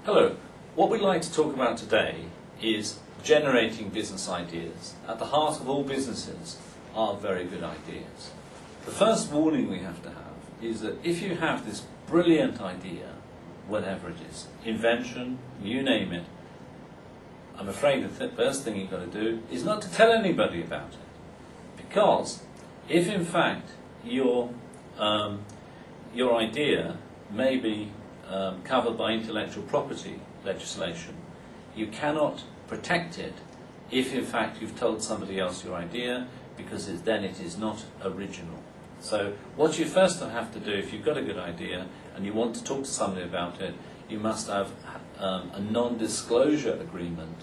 Hello, what we'd like to talk about today is generating business ideas. At the heart of all businesses are very good ideas. The first warning we have to have is that if you have this brilliant idea, whatever it is, invention, you name it, I'm afraid the first thing you've got to do is not to tell anybody about it. Because if in fact your idea may be covered by intellectual property legislation, you cannot protect it if in fact you've told somebody else your idea, because then it is not original. So what you first have to do, if you've got a good idea and you want to talk to somebody about it, you must have a non-disclosure agreement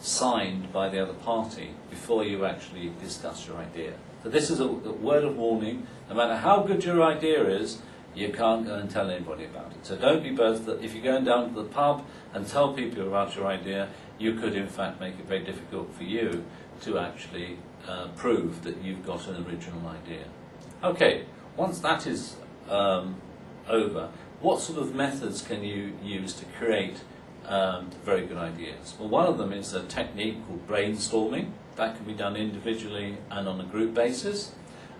signed by the other party before you actually discuss your idea. So this is a word of warning. No matter how good your idea is, you can't go and tell anybody about it. So don't be both that if you're going down to the pub and tell people about your idea, you could in fact make it very difficult for you to actually prove that you've got an original idea. Okay, once that is over, what sort of methods can you use to create very good ideas? Well, one of them is a technique called brainstorming. That can be done individually and on a group basis.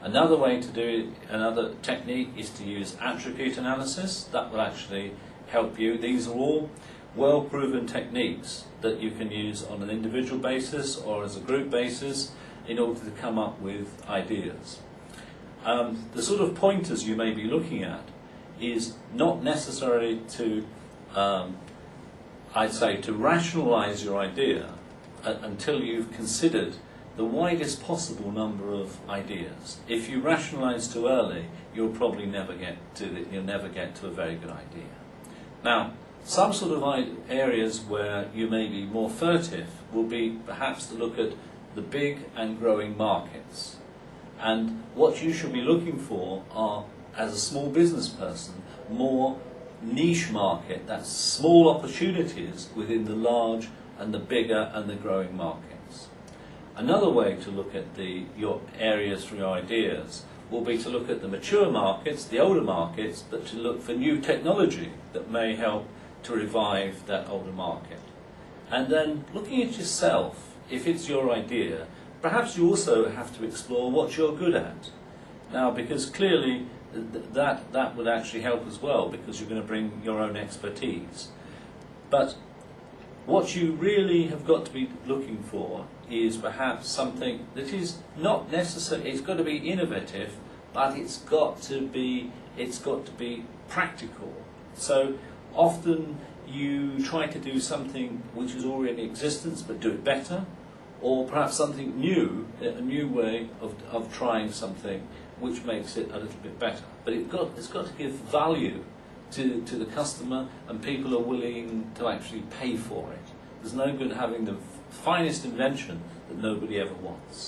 Another way to do it, another technique, is to use attribute analysis. That will actually help you. These are all well-proven techniques that you can use on an individual basis or as a group basis in order to come up with ideas. The sort of pointers you may be looking at is not necessarily to, I'd say, to rationalize your idea until you've considered the widest possible number of ideas. If you rationalize too early, you'll probably never get to a very good idea. Now, some sort of areas where you may be more furtive will be perhaps to look at the big and growing markets. And what you should be looking for are, as a small business person, more niche market, that's small opportunities within the large and the bigger and the growing markets. Another way to look at your areas for your ideas will be to look at the mature markets, the older markets, but to look for new technology that may help to revive that older market. And then looking at yourself, if it's your idea, perhaps you also have to explore what you're good at. Now, because clearly that would actually help as well, because you're going to bring your own expertise. But what you really have got to be looking for is perhaps something that is not necessary. It's got to be innovative, but it's got to be practical. So often you try to do something which is already in existence, but do it better, or perhaps something new, a new way of trying something which makes it a little bit better. But it's got to give value to the customer, and people are willing to actually pay for it. There's no good having the finest invention that nobody ever wants.